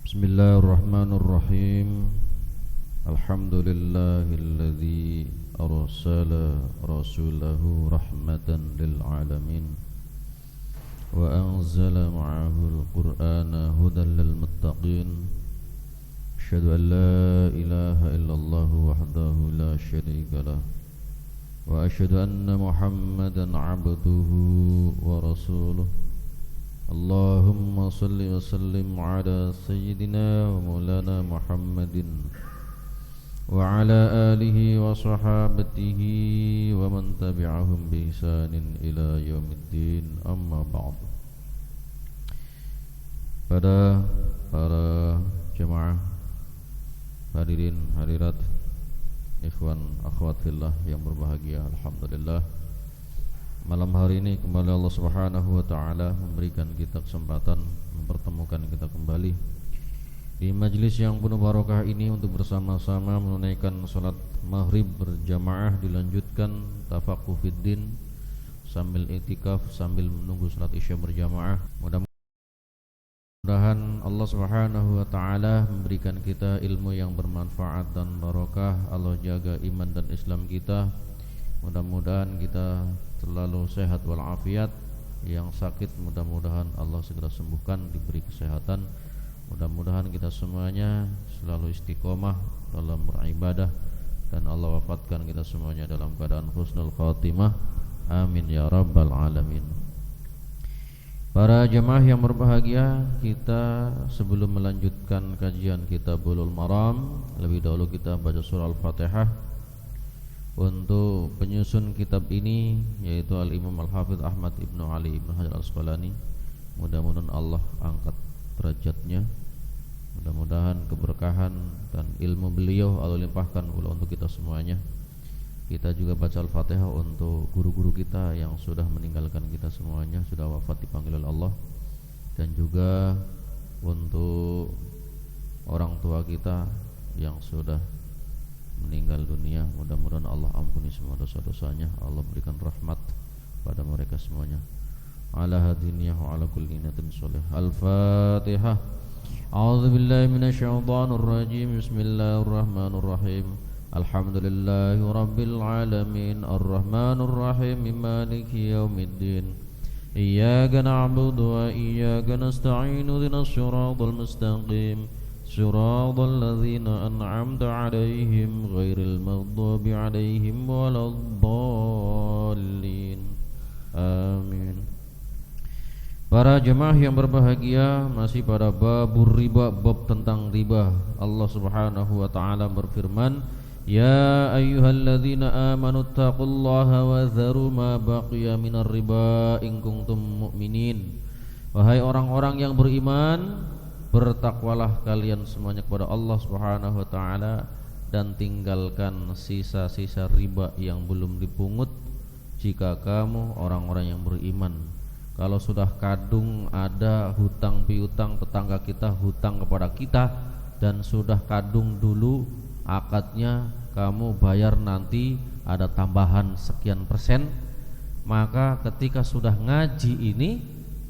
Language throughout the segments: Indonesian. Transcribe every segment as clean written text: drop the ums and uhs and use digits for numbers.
Bismillahirrahmanirrahim. Alhamdulillahilladzi arsala rasulahu rahmatan lil alamin wa anzala ma'ahul qur'ana hudan lil muttaqin. Asyhadu an la ilaha illallah wahdahu la syarika lah wa asyhadu anna Muhammadan 'abduhu wa rasuluh. Allahumma salli wa sallim ala sayyidina wa maulana Muhammadin wa ala alihi wa sahabatihi wa man tabi'ahum bi ihsanin ila yaumiddin, amma ba'd. Pada para jemaah, hadirin hadirat, ikhwan akhwat fillah yang berbahagia, alhamdulillah, malam hari ini kembali Allah Subhanahu wa taala memberikan kita kesempatan mempertemukan kita kembali di majlis yang penuh barokah ini untuk bersama-sama menunaikan salat maghrib berjamaah, dilanjutkan tafaqquh fiddin sambil iktikaf sambil menunggu salat isya berjamaah. Mudah-mudahan Allah Subhanahu wa taala memberikan kita ilmu yang bermanfaat dan barokah. Allah jaga iman dan Islam kita. Mudah-mudahan kita selalu sehat walafiat. Yang sakit mudah-mudahan Allah segera sembuhkan, diberi kesehatan. Mudah-mudahan kita semuanya selalu istiqomah dalam beribadah dan Allah wafatkan kita semuanya dalam keadaan husnul khatimah. Amin ya rabbal alamin. Para jemaah yang berbahagia, kita sebelum melanjutkan kajian kitab Bulughul Maram, lebih dahulu kita baca surah Al-Fatihah. Untuk penyusun kitab ini yaitu Al-Imam Al-Hafidh Ahmad Ibnu Ali Ibnu Hajar Al-Asqalani. Mudah-mudahan Allah angkat derajatnya. Mudah-mudahan keberkahan dan ilmu beliau Allah limpahkan pula untuk kita semuanya. Kita juga baca Al-Fatihah untuk guru-guru kita yang sudah meninggalkan kita semuanya, sudah wafat dipanggil oleh Allah. Dan juga untuk orang tua kita yang sudah meninggal dunia, mudah-mudahan Allah ampuni semua dosa-dosanya, Allah berikan rahmat pada mereka semuanya. Ala hadiniyah wa ala kulli niyatin sholih. Al-Fatihah. A'udzu billahi minasyaitonir rajim. Bismillahirrahmanirrahim. Alhamdulillahi rabbil alamin, arrahmanir rahim, maliki yaumiddin. Iyyaka na'budu wa iyyaka nasta'in, ihdinas siratal mustaqim. Siratal ladzina an'amta 'alaihim ghairil maghdubi 'alaihim waladdallin. Amin. Para jemaah yang berbahagia, masih pada babur riba, bab tentang riba. Allah Subhanahu wa taala berfirman, "Ya ayyuhalladzina amanu taqullaha wa dharu ma baqiya minar riba in kuntum mu'minin." Wahai orang-orang yang beriman, bertakwalah kalian semuanya kepada Allah Subhanahu wa taala dan tinggalkan sisa-sisa riba yang belum dipungut jika kamu orang-orang yang beriman. Kalau sudah kadung ada hutang piutang, tetangga kita hutang kepada kita dan sudah kadung dulu akadnya kamu bayar nanti ada tambahan sekian persen, maka ketika sudah ngaji ini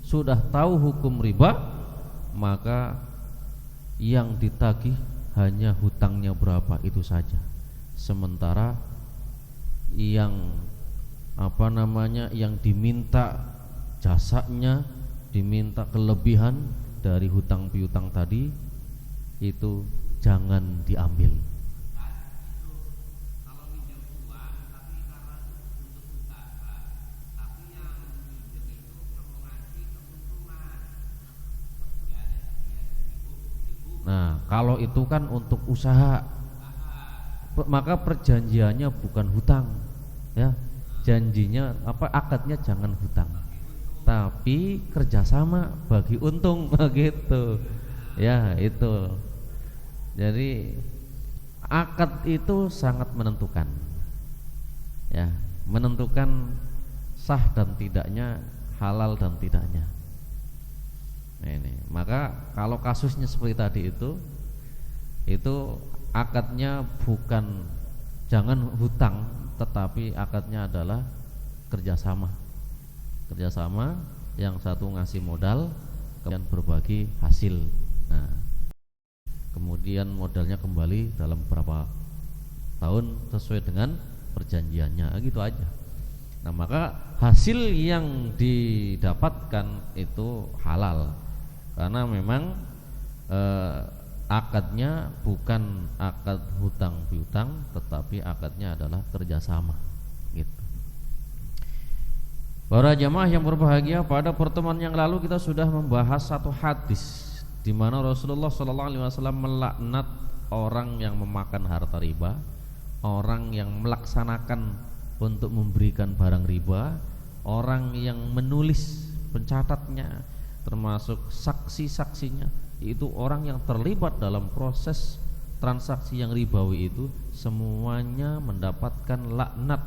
sudah tahu hukum riba, maka yang ditagih hanya hutangnya berapa itu saja. Sementara yang yang diminta jasanya, diminta kelebihan dari hutang piutang tadi itu jangan diambil. Nah, kalau itu kan untuk usaha, maka perjanjiannya bukan hutang, ya. Janjinya akadnya jangan hutang, tapi kerjasama bagi untung, begitu. Ya, itu. Jadi akad itu sangat menentukan, ya, menentukan sah dan tidaknya, halal dan tidaknya. Nah, ini. Maka kalau kasusnya seperti tadi itu akadnya bukan jangan hutang, tetapi akadnya adalah kerjasama. Kerjasama, yang satu ngasih modal, kemudian berbagi hasil. Nah, kemudian modalnya kembali dalam beberapa tahun sesuai dengan perjanjiannya, gitu aja. Nah, maka hasil yang didapatkan itu halal karena memang akadnya bukan akad hutang piutang, tetapi akadnya adalah kerjasama, gitu. Para jamaah yang berbahagia, pada pertemuan yang lalu kita sudah membahas satu hadis di mana Rasulullah SAW melaknat orang yang memakan harta riba, orang yang melaksanakan untuk memberikan barang riba, orang yang menulis pencatatnya, termasuk saksi-saksinya, itu orang yang terlibat dalam proses transaksi yang ribawi itu semuanya mendapatkan laknat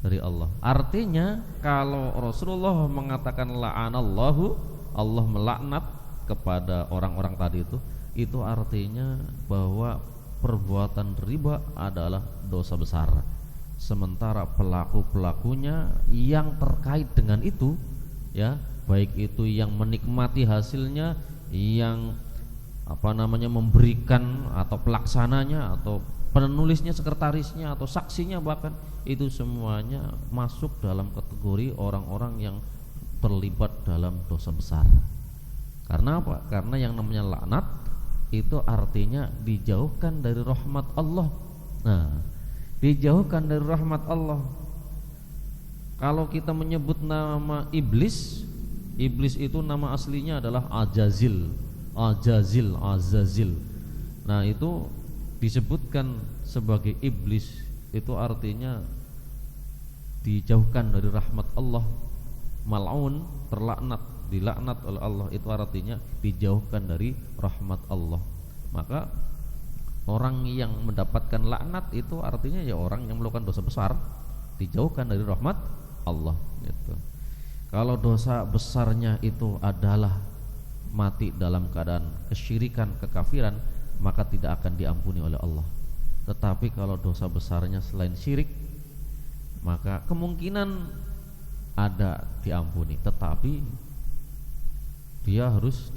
dari Allah. Artinya kalau Rasulullah mengatakan la'anallahu, Allah melaknat kepada orang-orang tadi itu artinya bahwa perbuatan riba adalah dosa besar. Sementara pelaku-pelakunya yang terkait dengan itu, ya, baik itu yang menikmati hasilnya, yang memberikan atau pelaksananya atau penulisnya, sekretarisnya atau saksinya, bahkan itu semuanya masuk dalam kategori orang-orang yang terlibat dalam dosa besar. Karena apa? Karena yang namanya laknat itu artinya dijauhkan dari rahmat Allah. Nah, dijauhkan dari rahmat Allah. Kalau kita menyebut nama iblis, iblis itu nama aslinya adalah Azazil. Nah, itu disebutkan sebagai iblis, itu artinya dijauhkan dari rahmat Allah. Mal'un, terlaknat, dilaknat oleh Allah, itu artinya dijauhkan dari rahmat Allah. Maka orang yang mendapatkan laknat itu artinya ya orang yang melakukan dosa besar, dijauhkan dari rahmat Allah, gitu. Kalau dosa besarnya itu adalah mati dalam keadaan kesyirikan, kekafiran, maka tidak akan diampuni oleh Allah. Tetapi kalau dosa besarnya selain syirik, maka kemungkinan ada diampuni, tetapi dia harus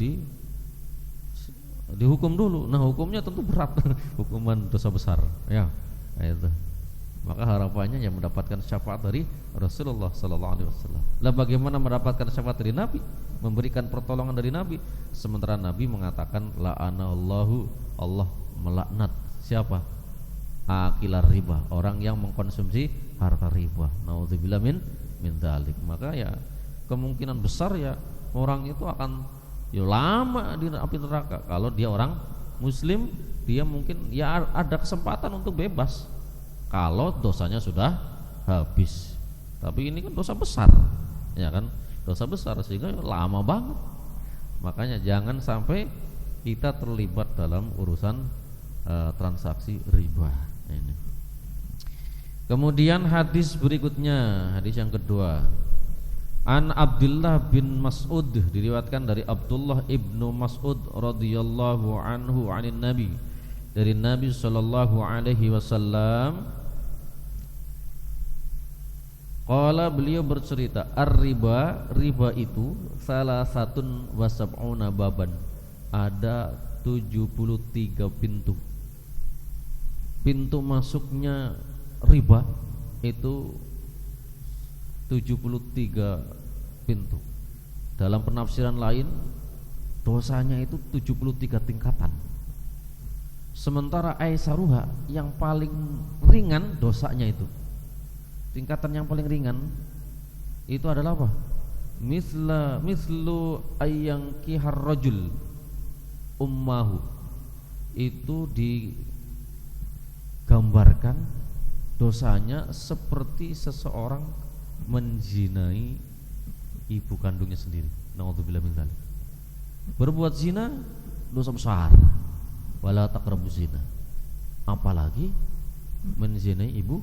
dihukum dulu. Nah, hukumnya tentu berat, hukuman dosa besar, ya, itu. Maka harapannya yang mendapatkan syafaat dari Rasulullah SAW. Lah, bagaimana mendapatkan syafaat dari Nabi, memberikan pertolongan dari Nabi, sementara Nabi mengatakan la'anallahu, Allah melaknat siapa? Akilar riba, orang yang mengkonsumsi harta riba. Naudzubillah min dzalik. Maka ya kemungkinan besar ya orang itu akan ya lama di api neraka. Kalau dia orang muslim, dia mungkin ya ada kesempatan untuk bebas kalau dosanya sudah habis. Tapi ini kan dosa besar, ya kan, dosa besar, sehingga lama banget. Makanya jangan sampai kita terlibat dalam urusan transaksi riba ini. Kemudian hadis berikutnya, hadis yang kedua, An Abdullah bin Mas'ud, diriwayatkan dari Abdullah ibnu Mas'ud radhiyallahu anhu anin Nabi, dari Nabi sallallahu alaihi wasallam. Qala, beliau bercerita, ar-riba, riba itu salah satun wasab'una baban, ada 73 pintu. Pintu masuknya riba itu 73 pintu. Dalam penafsiran lain, dosanya itu 73 tingkatan. Sementara aisaruha, yang paling ringan dosanya itu, tingkatan yang paling ringan itu adalah apa? Mislu ayyang kihar rajul ummahu, itu digambarkan dosanya seperti seseorang menzinai ibu kandungnya sendiri. Naudzubillah min dzalik. Berbuat zina dosa besar, wala taqrabuz zina, apalagi menzinai ibu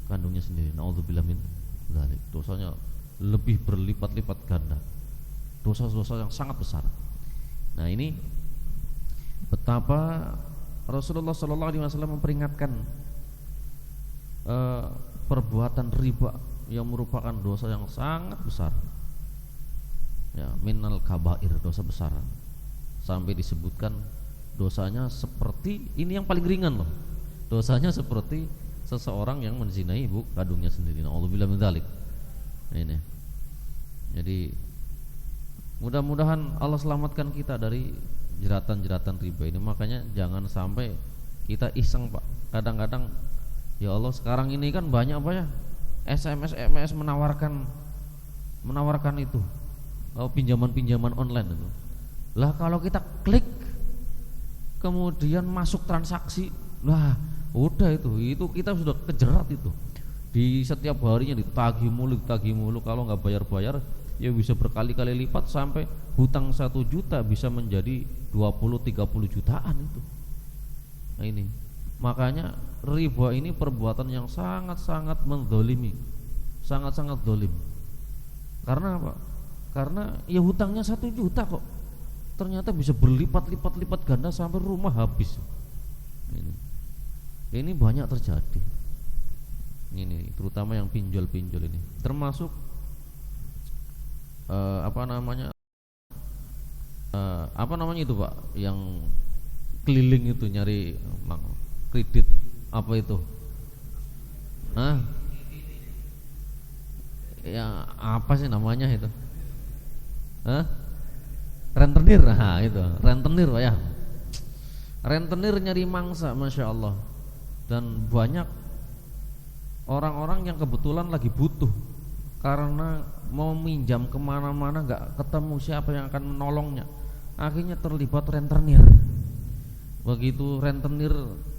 kandungnya sendiri. Naudzubillah min dzalik. Dosanya lebih berlipat-lipat ganda, dosa-dosa yang sangat besar. Nah, ini betapa Rasulullah SAW memperingatkan perbuatan riba yang merupakan dosa yang sangat besar, ya, minal kabair, dosa besar, sampai disebutkan dosanya seperti ini, yang paling ringan loh. Dosanya seperti seseorang yang menzinai ibu kandungnya sendiri. Nauzubillah min dzalik. Ini. Jadi mudah-mudahan Allah selamatkan kita dari jeratan-jeratan riba ini. Makanya jangan sampai kita iseng, Pak. Kadang-kadang ya Allah, sekarang ini kan banyak apa ya, SMS menawarkan itu, pinjaman-pinjaman online itu. Lah kalau kita klik kemudian masuk transaksi, lah udah itu kita sudah kejerat itu. Di setiap harinya ditagih mulu, kalau nggak bayar-bayar ya bisa berkali-kali lipat, sampai hutang 1 juta bisa menjadi 20-30 jutaan itu. Nah ini makanya riba ini perbuatan yang sangat-sangat menzalimi, sangat-sangat zalim. Karena apa? Karena ya hutangnya 1 juta kok ternyata bisa berlipat-lipat ganda sampai rumah habis. Ini banyak terjadi. Ini terutama yang pinjol-pinjol ini, termasuk apa namanya itu Pak, yang keliling itu nyari kredit, apa itu? Ya apa sih namanya itu? Rentenir, itu rentenir Pak ya. Rentenir nyari mangsa, masya Allah. Dan banyak orang-orang yang kebetulan lagi butuh, karena mau minjam kemana-mana nggak ketemu siapa yang akan menolongnya, akhirnya terlibat rentenir. Begitu rentenir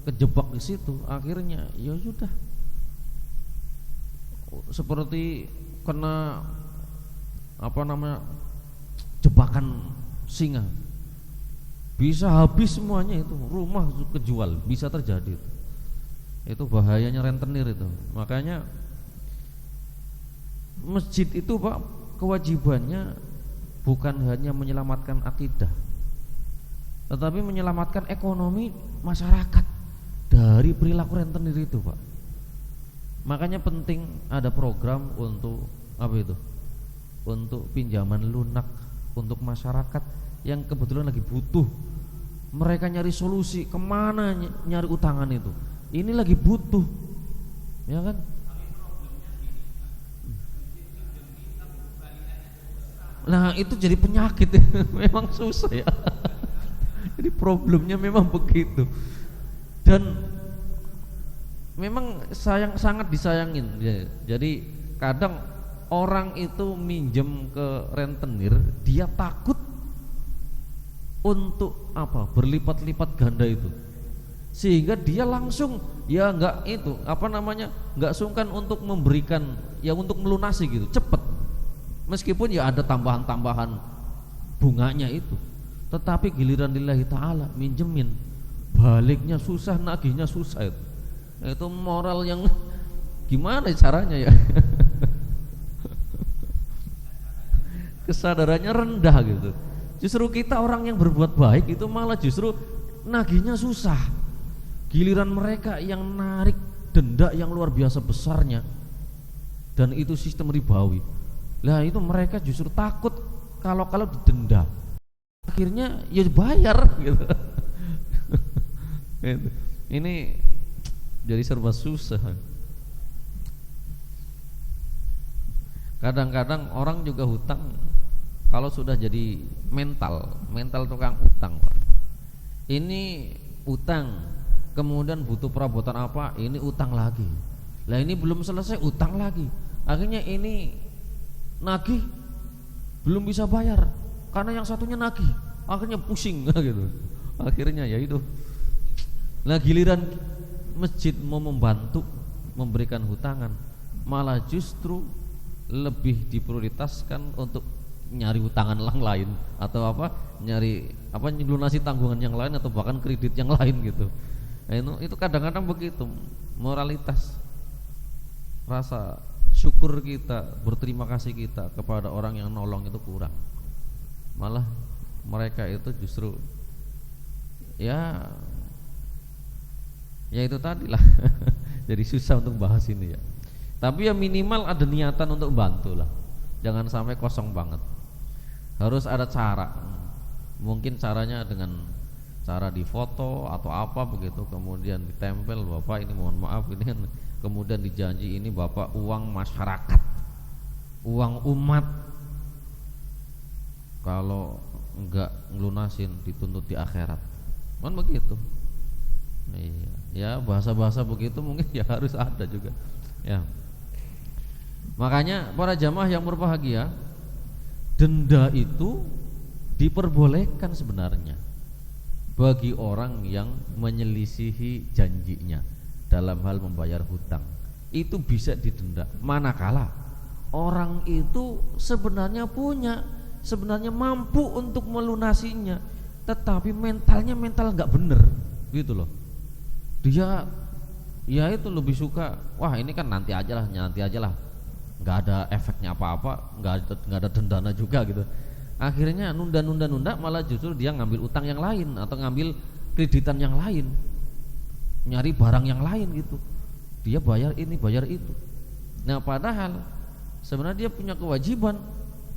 kejebak di situ, akhirnya ya sudah seperti kena jebakan singa, bisa habis semuanya itu, rumah kejual, bisa terjadi itu bahayanya rentenir itu. Makanya masjid itu Pak, kewajibannya bukan hanya menyelamatkan akidah, tetapi menyelamatkan ekonomi masyarakat dari perilaku rentenir itu Pak. Makanya penting ada program untuk apa itu? Untuk pinjaman lunak untuk masyarakat yang kebetulan lagi butuh. Mereka nyari solusi, kemana nyari utangan itu? Ini lagi butuh, ya kan? Nah itu jadi penyakit memang susah ya. Jadi problemnya memang begitu. Dan memang sangat disayangin ya. Jadi kadang orang itu minjem ke rentenir, dia takut untuk apa? Berlipat-lipat ganda itu. Sehingga dia langsung ya nggak sungkan untuk memberikan, ya untuk melunasi gitu, cepet. Meskipun ya ada tambahan-tambahan bunganya itu, tetapi giliran lillahi ta'ala minjemin, baliknya susah, nagihnya susah itu. Itu moral yang gimana caranya ya? Kesadarannya rendah gitu. Justru kita orang yang berbuat baik itu malah justru nagihnya susah. Giliran mereka yang narik denda yang luar biasa besarnya, dan itu sistem ribawi. Lah itu mereka justru takut kalau didenda, akhirnya ya bayar gitu. Ini jadi serba susah. Kadang-kadang orang juga hutang kalau sudah jadi mental tukang utang Pak. Ini utang, kemudian butuh perabotan apa, ini utang lagi. Lah ini belum selesai, utang lagi. Akhirnya ini nagih belum bisa bayar karena yang satunya nagih, akhirnya pusing gitu. Akhirnya ya itu. Nah giliran masjid mau membantu memberikan hutangan, malah justru lebih diprioritaskan untuk nyari hutangan yang lain, atau nyelunasi tanggungan yang lain, atau bahkan kredit yang lain gitu. Nah, itu kadang-kadang begitu moralitas, rasa syukur kita, berterima kasih kita kepada orang yang nolong itu kurang. Malah mereka itu justru ya itu tadi lah. Jadi susah untuk bahas ini ya. Tapi ya minimal ada niatan untuk bantu lah. Jangan sampai kosong banget. Harus ada cara. Mungkin caranya dengan cara difoto atau apa begitu, kemudian ditempel, Bapak ini mohon maaf ini kan, kemudian dijanji ini Bapak uang masyarakat, uang umat, kalau enggak ngelunasin dituntut di akhirat, kan begitu. Iya, ya bahasa-bahasa begitu mungkin ya harus ada juga. Ya, makanya para jamaah yang berbahagia, denda itu diperbolehkan sebenarnya bagi orang yang menyelisihi janjinya dalam hal membayar hutang. Itu bisa didenda manakala orang itu sebenarnya mampu untuk melunasinya, tetapi mentalnya nggak bener gitu loh. Dia ya itu lebih suka, wah ini kan nanti aja lah, nggak ada efeknya apa-apa, nggak ada dendana juga gitu. Akhirnya nunda, malah justru dia ngambil utang yang lain atau ngambil kreditan yang lain, nyari barang yang lain gitu. Dia bayar ini, bayar itu. Nah padahal sebenarnya dia punya kewajiban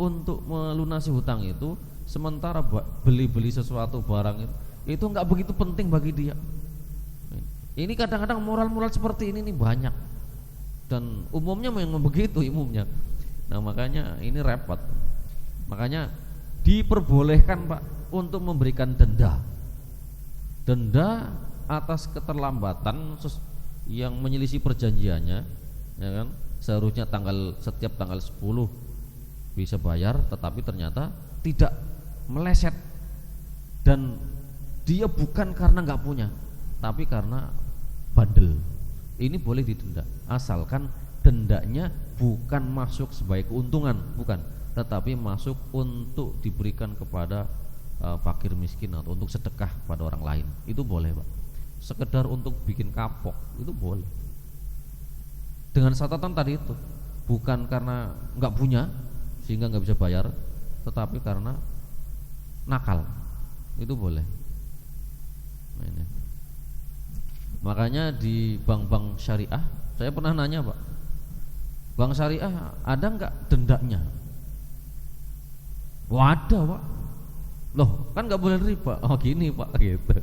untuk melunasi hutang itu, sementara beli sesuatu barang itu nggak begitu penting bagi dia. Ini kadang-kadang moral seperti ini nih banyak, dan umumnya memang begitu umumnya. Nah makanya ini repot. Makanya diperbolehkan Pak untuk memberikan denda atas keterlambatan yang menyelisih perjanjiannya, ya kan? Seharusnya setiap tanggal 10 bisa bayar, tetapi ternyata tidak, meleset, dan dia bukan karena nggak punya, tapi karena bandel. Ini boleh didenda asalkan dendanya bukan masuk sebagai keuntungan, bukan, tetapi masuk untuk diberikan kepada fakir miskin atau untuk sedekah pada orang lain. Itu boleh Pak. Sekedar untuk bikin kapok itu boleh, dengan catatan tadi itu bukan karena nggak punya sehingga nggak bisa bayar, tetapi karena nakal, itu boleh. Nah, ini. Makanya di bank-bank syariah, saya pernah nanya Pak, bank syariah ada nggak dendanya? Wah ada Pak. Loh kan nggak boleh riba. Oh gini Pak gitu.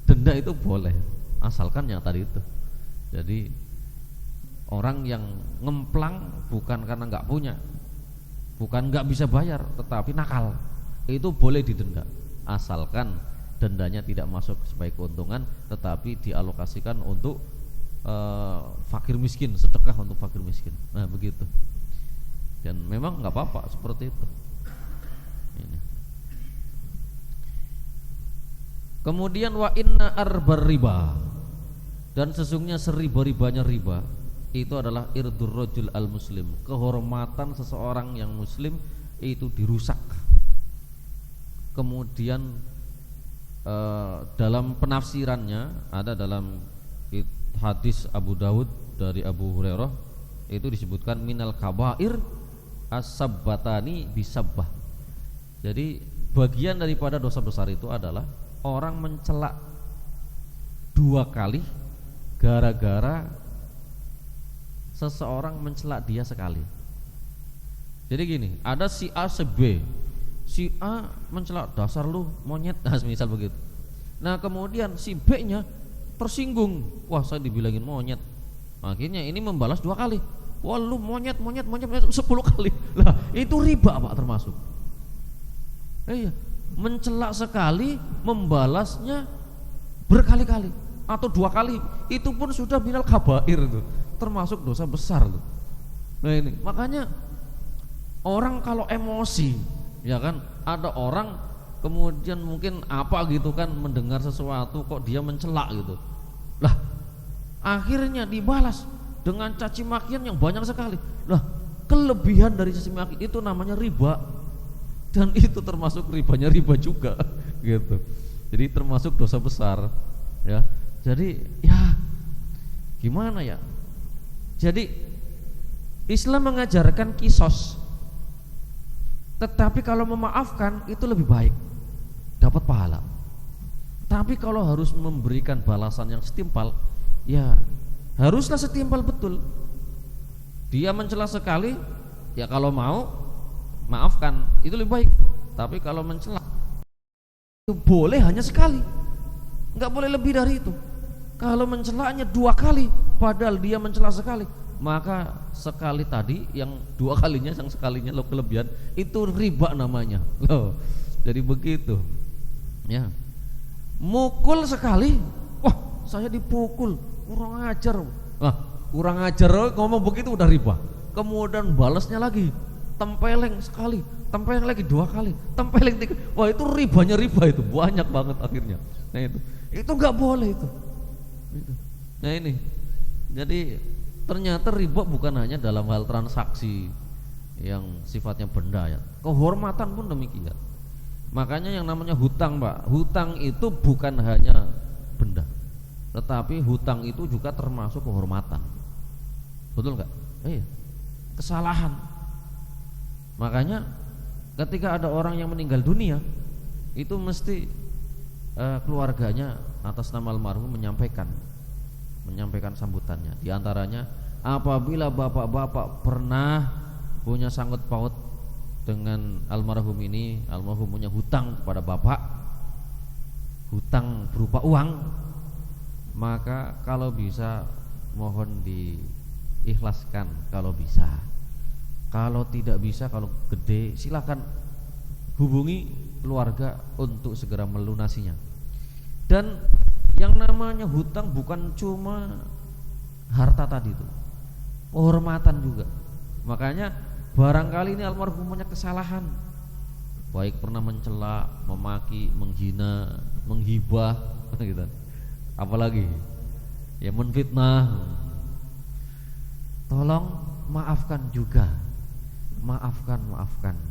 Denda itu boleh asalkan yang tadi itu. Jadi orang yang ngemplang bukan karena nggak punya, bukan nggak bisa bayar, tetapi nakal, itu boleh didenda asalkan dendanya tidak masuk sebagai keuntungan, tetapi dialokasikan untuk fakir miskin, sedekah untuk fakir miskin. Nah begitu. Dan memang nggak apa-apa seperti itu. Ini. Kemudian wa inna arbar riba, dan sesungguhnya seriba-ribanya riba itu adalah irdur rajul al muslim, kehormatan seseorang yang muslim itu dirusak. Kemudian dalam penafsirannya ada dalam hadis Abu Dawud dari Abu Hurairah itu disebutkan minal kabair as-sabbatani bisabbah. Jadi bagian daripada dosa besar itu adalah orang mencela 2 kali gara-gara seseorang mencela dia sekali. Jadi gini, ada si A si B. Si A mencela, dasar lu monyet, nah misal begitu. Nah kemudian si B-nya tersinggung, wah saya dibilangin monyet. Akhirnya ini membalas 2 kali. Wah lu monyet 10 kali. Lah itu riba Pak termasuk. Iya, mencela sekali, membalasnya berkali-kali atau 2 kali, itu pun sudah minal kabair itu, termasuk dosa besar tuh. Nah ini makanya orang kalau emosi, ya kan, ada orang kemudian mungkin apa gitu kan mendengar sesuatu kok dia mencela gitu, lah akhirnya dibalas dengan caci makian yang banyak sekali. Lah kelebihan dari caci maki itu namanya riba, dan itu termasuk ribanya riba juga gitu. Jadi termasuk dosa besar ya. Jadi ya gimana ya, jadi Islam mengajarkan kisos, tetapi kalau memaafkan itu lebih baik, dapat pahala. Tapi kalau harus memberikan balasan yang setimpal, ya haruslah setimpal betul. Dia mencela sekali, ya kalau mau maafkan, itu lebih baik. Tapi kalau mencela itu boleh hanya sekali, nggak boleh lebih dari itu. Kalau mencelanya 2 kali padahal dia mencela sekali, maka sekali tadi yang 2 kalinya, yang sekalinya lo kelebihan, itu riba namanya loh. Jadi begitu ya. Mukul sekali, wah saya dipukul, kurang ajar. Wah kurang ajar, ngomong begitu udah riba. Kemudian balasnya lagi, tempeleng sekali, tempeleng lagi 2 kali, tempeleng 3. Wah itu ribanya riba, itu banyak banget akhirnya. Nah itu nggak boleh itu. Nah ini, jadi ternyata riba bukan hanya dalam hal transaksi yang sifatnya benda ya, kehormatan pun demikian. Makanya yang namanya hutang, Pak, hutang itu bukan hanya benda, tetapi hutang itu juga termasuk kehormatan. Betul nggak? Iya. Kesalahan. Makanya ketika ada orang yang meninggal dunia, itu mesti keluarganya atas nama almarhum menyampaikan sambutannya. Di antaranya, apabila bapak-bapak pernah punya sangkut paut dengan almarhum ini, almarhum punya hutang kepada bapak, hutang berupa uang, maka kalau bisa mohon diikhlaskan kalau bisa. Kalau tidak bisa, kalau gede, silakan hubungi keluarga untuk segera melunasinya. Dan yang namanya hutang bukan cuma harta tadi itu, kehormatan juga. Makanya barangkali ini almarhum punya kesalahan, baik pernah mencela, memaki, menghina, menghibah gitu. Apalagi ya menfitnah. Tolong maafkan juga. Maafkan.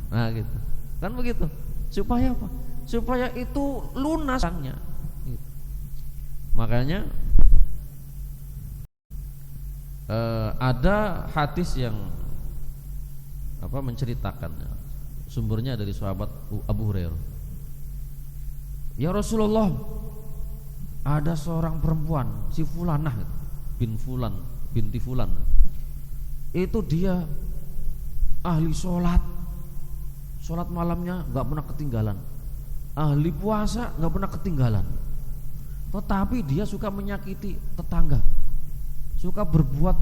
Nah gitu. Kan begitu. Supaya apa? Supaya itu lunasnya. Gitu. Makanya ada hadis yang menceritakan, sumbernya dari sahabat Abu Hurairah. Ya Rasulullah, ada seorang perempuan, si Fulanah binti Fulan, itu dia ahli sholat malamnya nggak pernah ketinggalan, ahli puasa nggak pernah ketinggalan, tetapi dia suka menyakiti tetangga, suka berbuat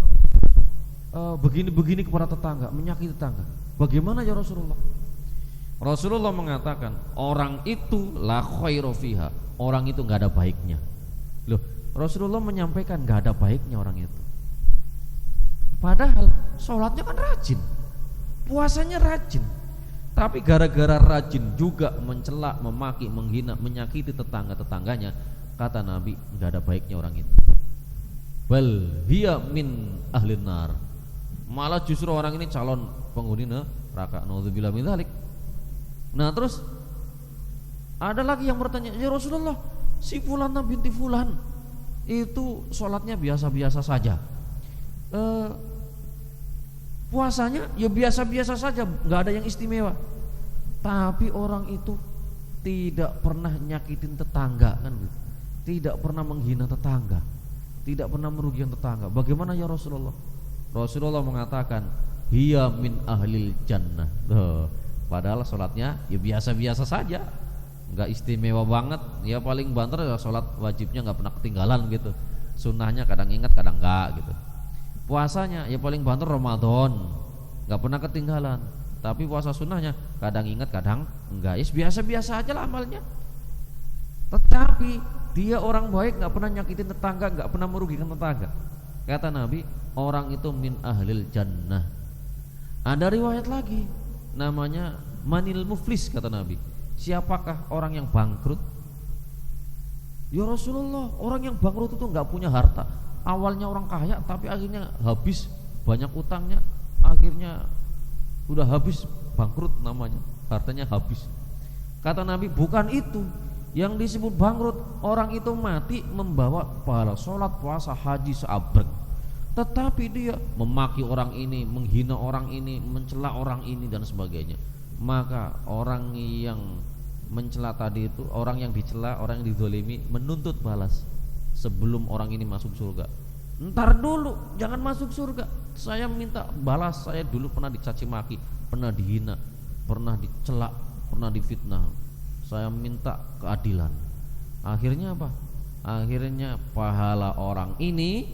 begini kepada tetangga, menyakiti tetangga. Bagaimana ya Rasulullah? Rasulullah mengatakan, orang itu la khairu fiha, orang itu nggak ada baiknya. Loh, Rasulullah menyampaikan nggak ada baiknya orang itu. Padahal sholatnya kan rajin, puasanya rajin, tapi gara-gara rajin juga mencela, memaki, menghina, menyakiti tetangga-tetangganya, kata Nabi nggak ada baiknya orang itu. Bal hiya min ahlin nar, malah justru orang ini calon penghuni neraka. Nauzubillah min dzalik. Nah terus ada lagi yang bertanya, ya Rasulullah, si Fulan binti Fulan itu sholatnya biasa-biasa saja, puasanya ya biasa-biasa saja, nggak ada yang istimewa, tapi orang itu tidak pernah nyakitin tetangga, kan gitu, tidak pernah menghina tetangga, tidak pernah merugikan tetangga. Bagaimana ya Rasulullah? Rasulullah mengatakan, hiya min ahlil jannah. Padahal sholatnya ya biasa-biasa saja, nggak istimewa banget, ya paling banter ya sholat wajibnya nggak pernah ketinggalan gitu, sunnahnya kadang ingat kadang enggak gitu. Puasanya ya paling banter Ramadan, nggak pernah ketinggalan, tapi puasa sunnahnya kadang ingat kadang enggak, ya biasa-biasa aja lah amalnya. Tetapi dia orang baik, nggak pernah nyakitin tetangga, nggak pernah merugikan tetangga. Kata Nabi, orang itu min ahlil jannah. Ada riwayat lagi, namanya manil muflis, kata Nabi. Siapakah orang yang bangkrut? Ya Rasulullah, orang yang bangkrut itu nggak punya harta. Awalnya orang kaya, tapi akhirnya habis, banyak utangnya, akhirnya udah habis, bangkrut namanya, hartanya habis. Kata Nabi, bukan itu yang disebut bangkrut. Orang itu mati membawa pahala sholat, puasa, haji seabrek, tetapi dia memaki orang ini, menghina orang ini, mencela orang ini dan sebagainya. Maka orang yang mencela tadi itu, orang yang dicela, orang yang dizolimi, menuntut balas sebelum orang ini masuk surga. Ntar dulu, jangan masuk surga, saya minta balas. Saya dulu pernah dicaci maki, pernah dihina, pernah dicela, pernah difitnah, saya minta keadilan. Akhirnya apa? Akhirnya pahala orang ini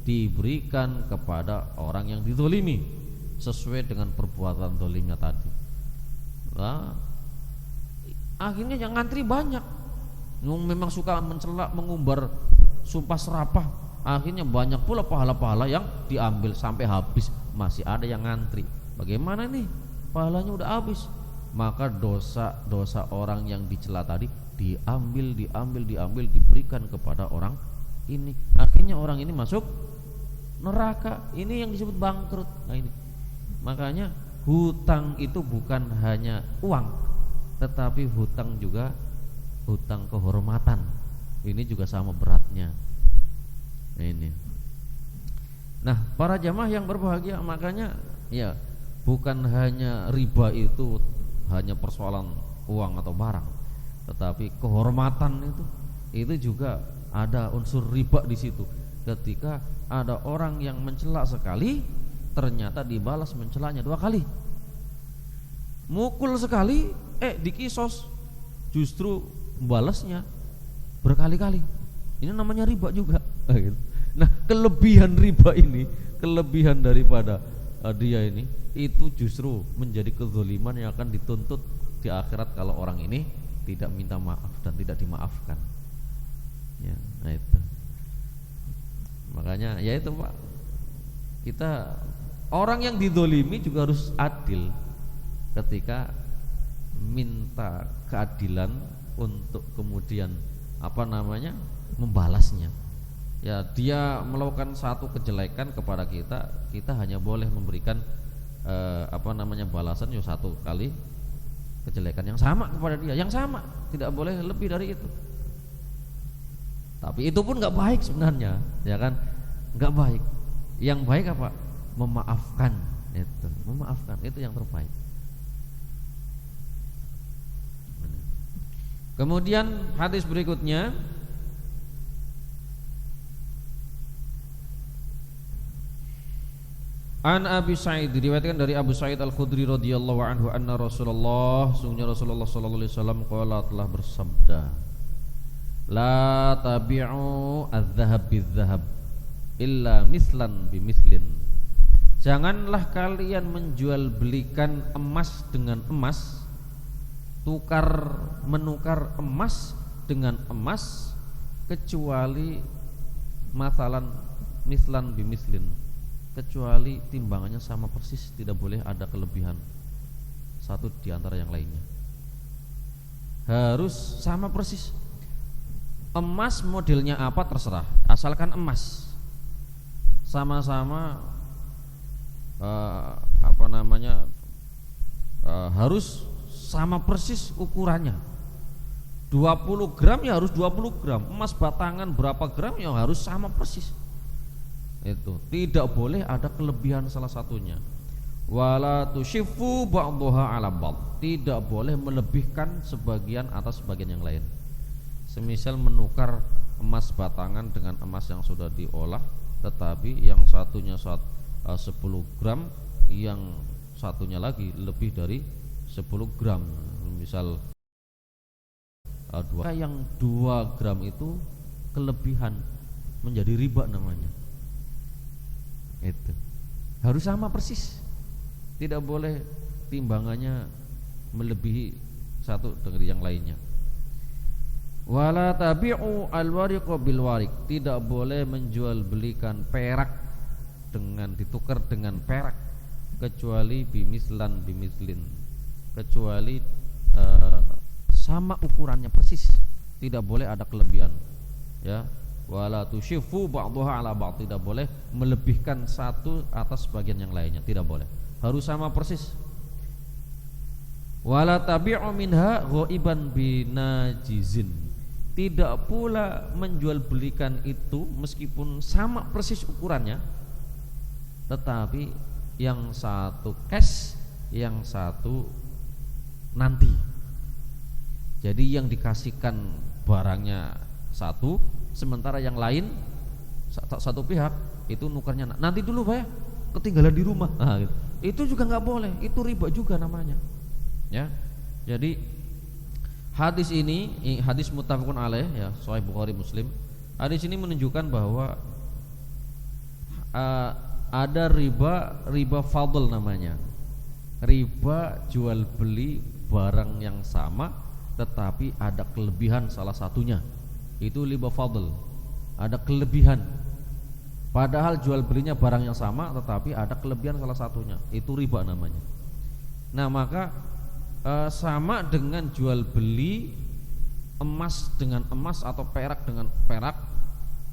diberikan kepada orang yang dizalimi sesuai dengan perbuatan zalimnya tadi. Nah, akhirnya yang ngantri banyak. Memang suka mencela, mengumbar sumpah serapah. Akhirnya banyak pula pahala-pahala yang diambil sampai habis, masih ada yang ngantri. Bagaimana nih? Pahalanya udah habis. Maka dosa orang yang dicela tadi diambil, diberikan kepada orang ini. Akhirnya orang ini masuk neraka. Ini yang disebut bangkrut. Nah ini. Makanya hutang itu bukan hanya uang, tetapi hutang juga hutang kehormatan. Ini juga sama beratnya. Nah ini. Nah, para jamaah yang berbahagia, makanya ya bukan hanya riba itu hanya persoalan uang atau barang, tetapi kehormatan itu juga ada unsur riba di situ. Ketika ada orang yang mencela sekali, ternyata dibalas mencelanya 2 kali. Mukul sekali, dikisos, justru balasnya berkali-kali. Ini namanya riba juga. Nah, kelebihan riba ini, kelebihan daripada dia ini, itu justru menjadi kezaliman yang akan dituntut di akhirat kalau orang ini tidak minta maaf dan tidak dimaafkan. Ya, nah itu. Makanya ya itu Pak, kita orang yang dizalimi juga harus adil ketika minta keadilan untuk kemudian membalasnya. Ya, dia melakukan satu kejelekan kepada kita, kita hanya boleh memberikan balasan ya 1 kali kejelekan yang sama kepada dia, yang sama, tidak boleh lebih dari itu. Tapi itu pun nggak baik sebenarnya, ya kan? Nggak baik. Yang baik apa? Memaafkan. Memaafkan itu yang terbaik. Kemudian hadis berikutnya, An Abi Sa'id, diriwayatkan dari Abu Sa'id Al-Khudri radhiyallahu anhu anna Rasulullah, sungguhnya Rasulullah sallallahu alaihi wasallam qala, telah bersabda, la tabi'u adz-dzahab bidz-dzahab illa mislan bimislin. Janganlah kalian menjual belikan emas dengan emas, menukar emas dengan emas, kecuali masalan mislan bimislin, kecuali timbangannya sama persis, tidak boleh ada kelebihan satu di antara yang lainnya. Harus sama persis. Emas modelnya apa terserah, asalkan emas. Sama-sama harus sama persis ukurannya. 20 gram ya harus 20 gram. Emas batangan berapa gram ya harus sama persis. Itu tidak boleh ada kelebihan salah satunya. Wala tushiffu ba'daha 'ala ba'd, tidak boleh melebihkan sebagian atas sebagian yang lain. Semisal menukar emas batangan dengan emas yang sudah diolah, tetapi yang satunya 10 gram, yang satunya lagi lebih dari 10 gram. Misal yang 2 gram itu kelebihan, menjadi riba namanya. Itu harus sama persis, tidak boleh timbangannya melebihi satu dari yang lainnya. Wala tabi'u al-wariqa bil warik, tidak boleh menjual belikan perak dengan ditukar dengan perak, kecuali bimislan bimislin, kecuali sama ukurannya persis, tidak boleh ada kelebihan. Ya, wala tushiffu ba'daha 'ala ba'd, tidak boleh melebihkan satu atas bagian yang lainnya, tidak boleh, harus sama persis. Wala tabi'u minha ghaiban binajizin, tidak pula menjual belikan itu meskipun sama persis ukurannya, tetapi yang satu cash, yang satu nanti. Jadi yang dikasihkan barangnya satu, sementara yang lain satu pihak itu nukarnya nanti dulu Pak ya, ketinggalan di rumah. Nah, gitu. Itu juga nggak boleh, itu riba juga namanya. Ya, jadi hadis ini hadis muttafaqun alaih, ya, Sahih Bukhari Muslim. Hadis ini menunjukkan bahwa ada riba fadl namanya. Riba jual beli barang yang sama tetapi ada kelebihan salah satunya. Itu riba fadl. Ada kelebihan. Padahal jual belinya barang yang sama tetapi ada kelebihan salah satunya. Itu riba namanya. Nah, maka sama dengan jual beli emas dengan emas atau perak dengan perak.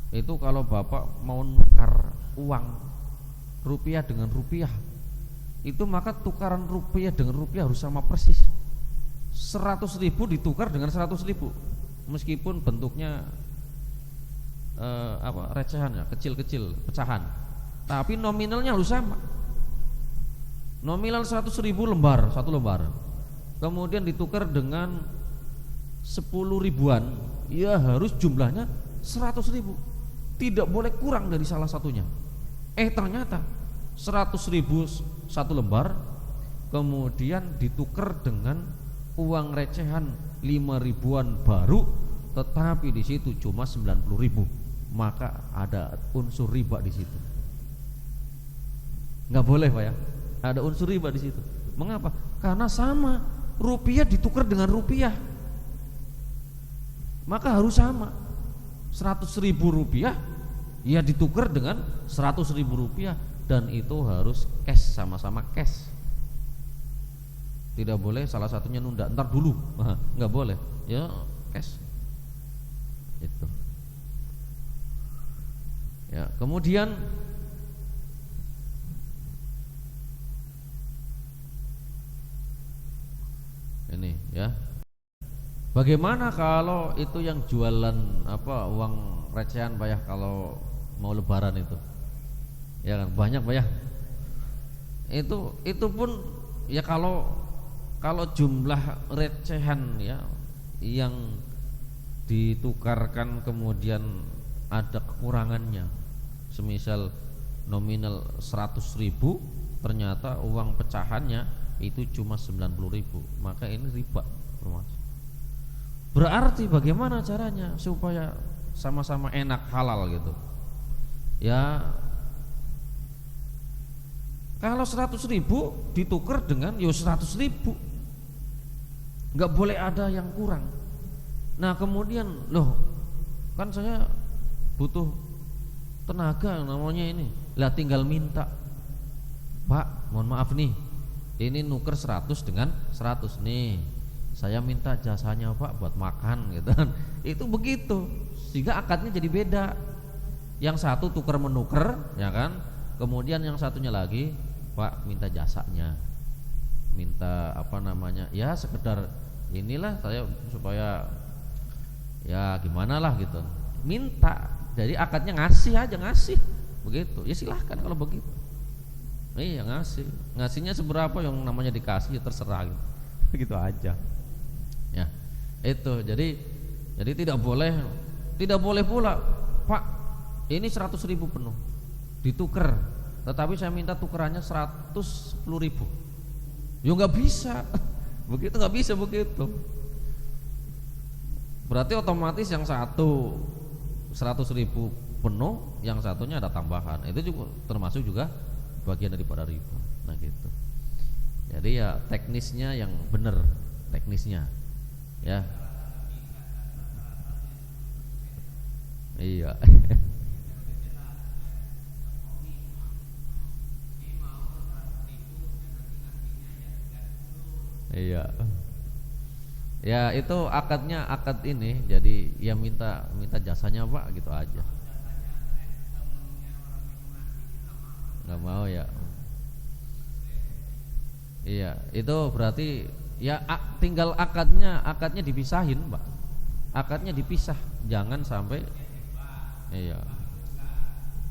Itu kalau Bapak mau nukar uang rupiah dengan rupiah, itu maka tukaran rupiah dengan rupiah harus sama persis. 100.000 ditukar dengan 100.000, meskipun bentuknya recehan ya, kecil-kecil pecahan, tapi nominalnya harus sama. Nominal 100.000 lembar, satu lembar, kemudian ditukar dengan 10 ribuan, ya harus jumlahnya 100.000, tidak boleh kurang dari salah satunya. Ternyata 100.000 satu lembar, kemudian ditukar dengan uang recehan 5 ribuan baru, tetapi di situ cuma 90.000, maka ada unsur riba di situ. Nggak boleh Pak ya, ada unsur riba di situ. Mengapa? Karena sama, rupiah ditukar dengan rupiah, maka harus sama. 100.000 rupiah ya ditukar dengan 100.000 rupiah, dan itu harus cash, sama-sama cash. Tidak boleh salah satunya nunda, ntar dulu, nggak boleh, ya cash. Itu. Ya, kemudian ini ya. Bagaimana kalau itu yang jualan uang recehan Pak ya, kalau mau lebaran itu? Ya kan banyak Pak ya. Itu pun ya kalau jumlah recehan ya yang ditukarkan kemudian ada kekurangannya, semisal nominal 100.000 ternyata uang pecahannya itu cuma 90.000, maka ini riba. Berarti bagaimana caranya supaya sama-sama enak, halal gitu ya? Kalau 100.000 ditukar dengan 100.000, nggak boleh ada yang kurang. Nah kemudian loh, kan saya butuh tenaga namanya ini, lah tinggal minta, Pak mohon maaf nih, ini nuker 100 dengan 100 nih, saya minta jasanya Pak buat makan gitu kan. Itu begitu, sehingga akadnya jadi beda. Yang satu tukar menuker ya kan, kemudian yang satunya lagi, Pak minta jasanya, minta ya sekedar inilah saya supaya ya gimana lah gitu, minta. Jadi akadnya ngasih aja, ngasih begitu ya, silahkan kalau begitu. Iya ngasihnya seberapa yang namanya dikasih ya terserah gitu, begitu aja ya. Itu jadi tidak boleh pula, Pak ini 100.000 penuh ditukar, tetapi saya minta tukerannya 110.000. Ya nggak bisa begitu, nggak bisa begitu. Berarti otomatis yang satu 100.000 penuh, yang satunya ada tambahan. Itu juga termasuk juga bagian daripada riba. Nah gitu. Jadi ya teknisnya yang benar, teknisnya ya. Iya. Iya. Ya itu akadnya akad ini, jadi ya minta jasanya Pak gitu aja. Nggak mau ya. Iya, itu berarti ya tinggal akadnya dipisahin Pak. Akadnya dipisah, jangan sampai. Iya.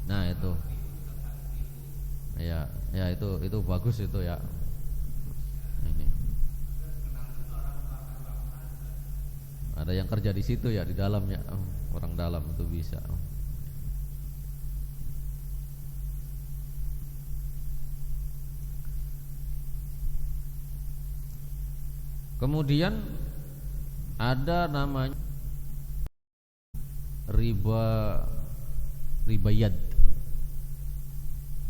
Nah itu. Iya, ya itu bagus itu ya. Ini. Ada yang kerja di situ ya, di dalamnya, orang dalam itu bisa. Kemudian ada namanya riba yad.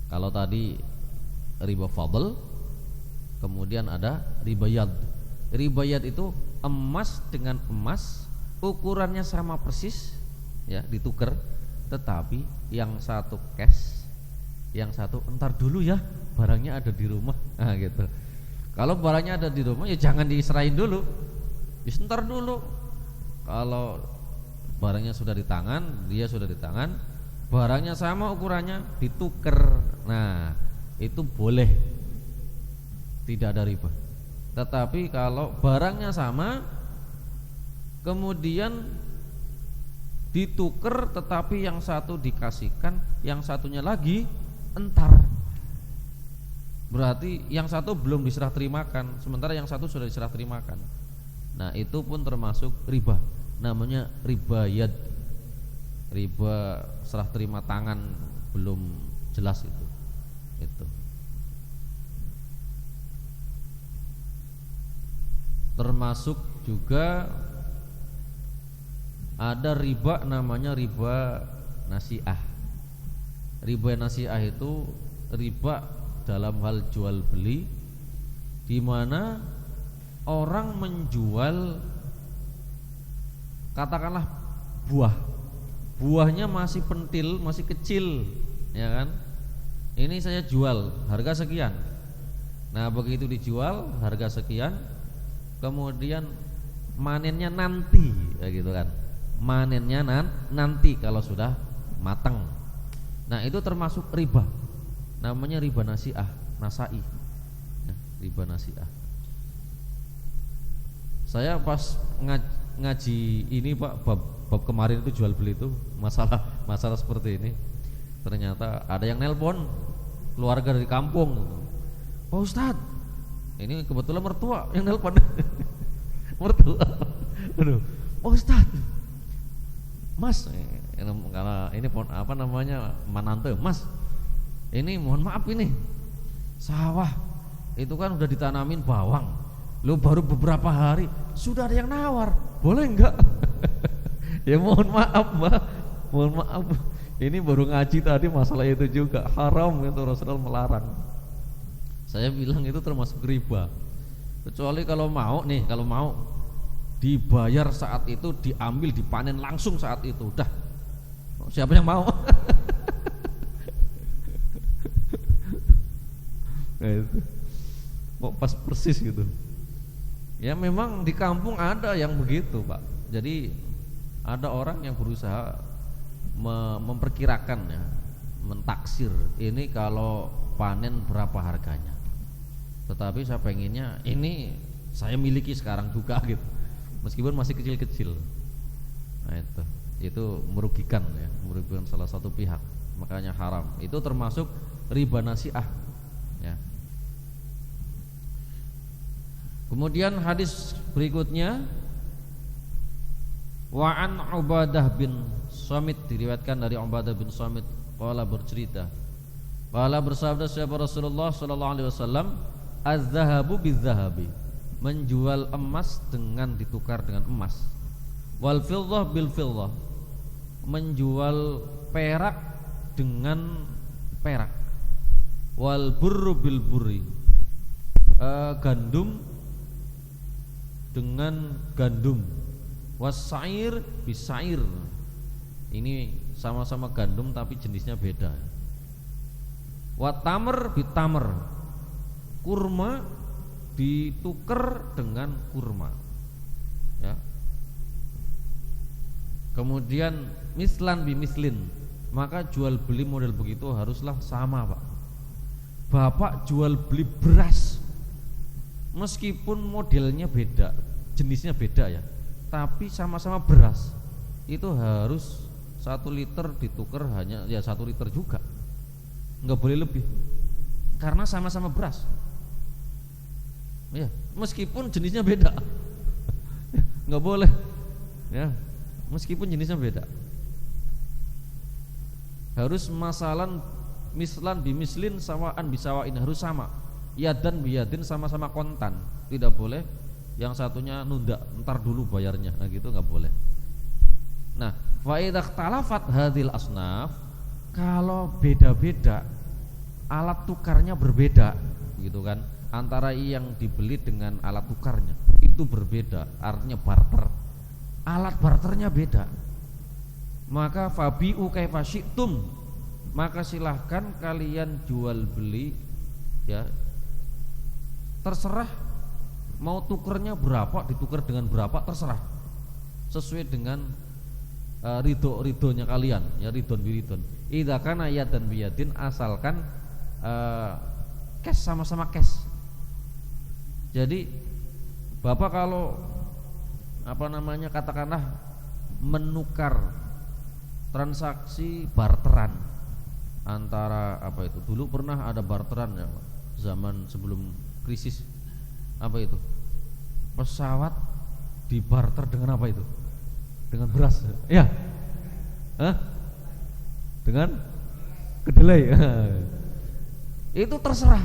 Kalau tadi riba fadl, kemudian ada riba yad. Riba yad itu emas dengan emas, ukurannya sama persis, ya, ditukar, tetapi yang satu cash, yang satu entar dulu ya, barangnya ada di rumah. Nah, gitu. Kalau barangnya ada di rumah ya jangan diserahin dulu, entar dulu. Kalau barangnya sudah di tangan, dia sudah di tangan, barangnya sama ukurannya, ditukar. Nah, itu boleh, tidak ada riba. Tetapi kalau barangnya sama, kemudian ditukar, tetapi yang satu dikasihkan, yang satunya lagi entar, berarti yang satu belum diserah terimakan, sementara yang satu sudah diserah terimakan. Nah, itu pun termasuk riba, namanya riba yad, riba serah terima tangan belum jelas itu. Termasuk juga ada riba namanya riba nasi'ah. Riba nasi'ah itu riba dalam hal jual beli, di mana orang menjual, katakanlah buahnya masih pentil, masih kecil, ya kan? Ini saya jual harga sekian. Nah, begitu dijual harga sekian, kemudian manennya nanti, ya gitu kan? Manennya nanti kalau sudah matang. Nah, itu termasuk riba, namanya riba nasi'ah, nasai, nah, riba nasi'ah. Saya pas ngaji ini Pak, bab kemarin itu jual beli itu masalah seperti ini, ternyata ada yang nelpon keluarga dari kampung. Pak Ustadz, ini kebetulan mertua yang nelpon. Mertua, aduh, Pak Ustadz, Mas, karena ini apa namanya, Mananto, Mas, ini mohon maaf, ini sawah itu kan udah ditanamin bawang, lo baru beberapa hari sudah ada yang nawar, boleh enggak? Ya mohon maaf Mbak, mohon maaf, ini baru ngaji tadi masalah itu juga haram, itu Rasulullah melarang. Saya bilang itu termasuk riba, kecuali kalau mau dibayar saat itu, diambil, dipanen langsung saat itu, udah, siapa yang mau? Nah, itu kok pas persis gitu. Ya memang di kampung ada yang begitu Pak. Jadi ada orang yang berusaha memperkirakan, ya, mentaksir ini kalau panen berapa harganya. Tetapi saya pengennya ini saya miliki sekarang juga gitu, meskipun masih kecil-kecil. Nah, itu merugikan, ya, merugikan salah satu pihak, makanya haram. Itu termasuk riba nasi'ah, ya. Kemudian hadis berikutnya, wa an Ubadah bin Samit, diriwayatkan dari Ubadah bin Samit, qala bercerita, qala bersabda siapa Rasulullah sallallahu alaihi wasallam, az-zahabu biz-zahabi, menjual emas dengan ditukar dengan emas, wal fiddah bil fiddah, menjual perak dengan perak, wal burru bil burri, gandum dengan gandum, was-sa'ir bis-sa'ir, ini sama-sama gandum tapi jenisnya beda, wa tamr bit-tamr, kurma ditukar dengan kurma, ya. Kemudian mislan bimislin, maka jual beli model begitu haruslah sama Pak. Bapak jual beli beras, meskipun modelnya beda, jenisnya beda, ya, tapi sama-sama beras, itu harus 1 liter ditukar hanya ya 1 liter juga, nggak boleh lebih, karena sama-sama beras, ya, meskipun jenisnya beda. Nggak boleh, ya, meskipun jenisnya beda, harus masalan mislan bimislin sawaan bisawain, harus sama, yadan biyadin, sama-sama kontan, tidak boleh yang satunya nunda, ntar dulu bayarnya, nah gitu nggak boleh. Nah, Fa idza ikhtalafat hadhil asnaf, kalau beda-beda alat tukarnya berbeda gitu kan, antara yang dibeli dengan alat tukarnya itu berbeda, artinya barter. Alat barternya beda. Maka fabi'u kaifa syi'tum, maka silahkan kalian jual beli ya. Terserah mau tukernya berapa, ditukar dengan berapa terserah. Sesuai dengan ridhonya kalian, ya ridhon biridhon. Idza kana yadan biyadin, asalkan cash sama-sama cash. Jadi Bapak kalau katakanlah menukar transaksi barteran antara itu dulu pernah ada barteran ya zaman sebelum krisis, itu pesawat dibarter dengan apa itu, dengan beras ya, dengan kedelai. Itu terserah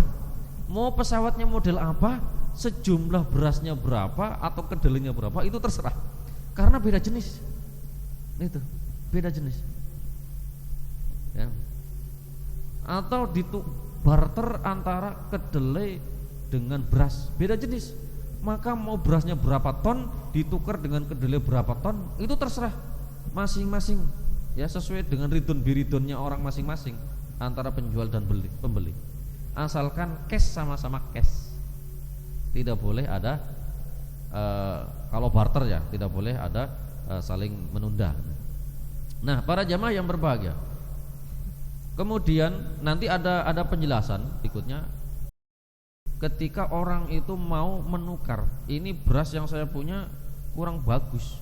mau pesawatnya model apa, sejumlah berasnya berapa atau kedelainya berapa, itu terserah karena beda jenis. Itu beda jenis ya. Atau barter antara kedelai dengan beras, beda jenis, maka mau berasnya berapa ton ditukar dengan kedelai berapa ton, itu terserah masing-masing ya, sesuai dengan ridhon biridhonnya orang masing-masing antara penjual dan pembeli. Asalkan cash, sama-sama cash. Tidak boleh ada kalau barter ya, tidak boleh ada saling menunda. Nah, para jamaah yang berbahagia, kemudian nanti ada penjelasan berikutnya. Ketika orang itu mau menukar, ini beras yang saya punya kurang bagus,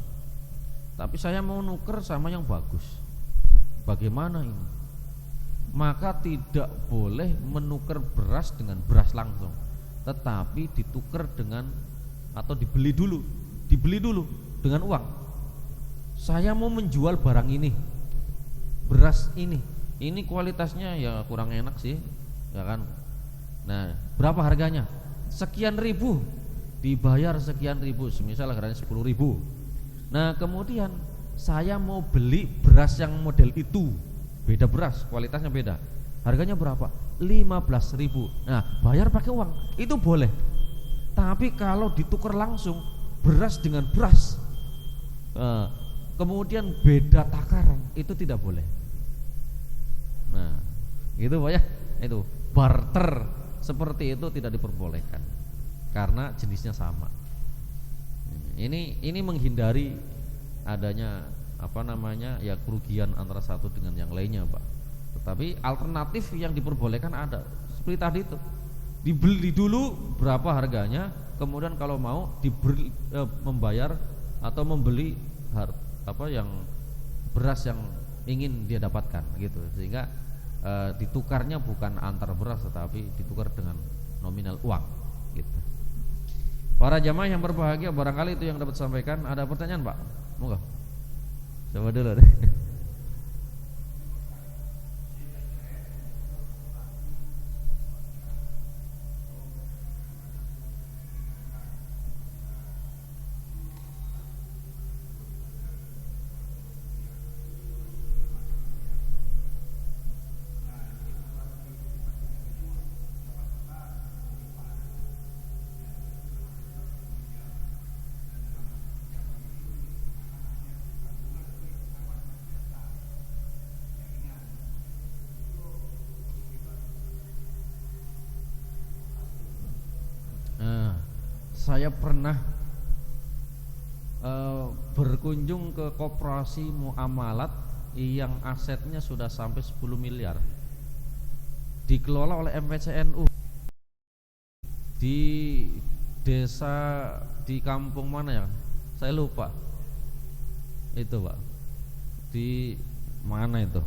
tapi saya mau nuker sama yang bagus, bagaimana ini? Maka tidak boleh menukar beras dengan beras langsung, tetapi ditukar dengan atau dibeli dulu dengan uang. Saya mau menjual barang ini, beras ini kualitasnya ya kurang enak sih, ya kan? Nah, berapa harganya? Sekian ribu, dibayar sekian ribu, semisal harganya 10.000. Nah, kemudian saya mau beli beras yang model itu, beda beras, kualitasnya beda, harganya berapa? 15.000. Nah, bayar pakai uang, itu boleh. Tapi kalau ditukar langsung beras dengan beras, kemudian beda takaran, itu tidak boleh. Nah, gitu Pak ya. Itu barter seperti itu tidak diperbolehkan karena jenisnya sama. Ini menghindari adanya ya kerugian antara satu dengan yang lainnya, Pak. Tetapi alternatif yang diperbolehkan ada. Seperti tadi itu, dibeli dulu berapa harganya, kemudian kalau mau membayar atau membeli yang beras yang ingin dia dapatkan gitu, sehingga ditukarnya bukan antar beras tetapi ditukar dengan nominal uang gitu. Para jamaah yang berbahagia, barangkali itu yang dapat sampaikan. Ada pertanyaan, Pak? Monggo. Coba dulu deh. Saya pernah berkunjung ke koperasi muamalat yang asetnya sudah sampai 10 miliar, dikelola oleh MPCNU di desa, di kampung mana ya? Saya lupa. Itu, Pak. Di mana itu?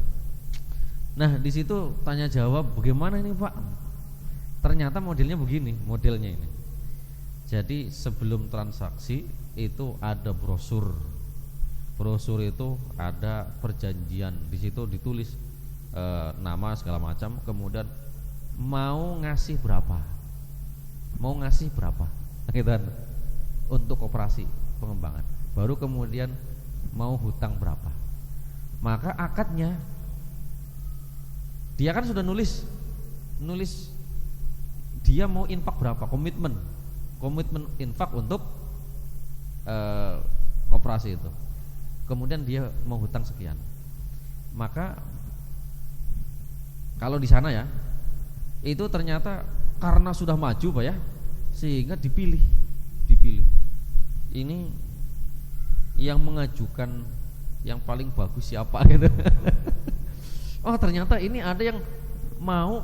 Nah, di situ tanya jawab, bagaimana ini, Pak? Ternyata modelnya begini, modelnya ini. Jadi sebelum transaksi itu ada brosur. Brosur itu ada perjanjian, di situ ditulis nama segala macam, kemudian mau ngasih berapa, gitu kan, untuk operasi pengembangan. Baru kemudian mau hutang berapa. Maka akadnya dia kan sudah nulis dia mau infak berapa, komitmen infak untuk koperasi itu. Kemudian dia mau hutang sekian. Maka kalau di sana ya, itu ternyata karena sudah maju Pak ya, sehingga dipilih. Ini yang mengajukan yang paling bagus siapa gitu. Oh ternyata ini ada yang mau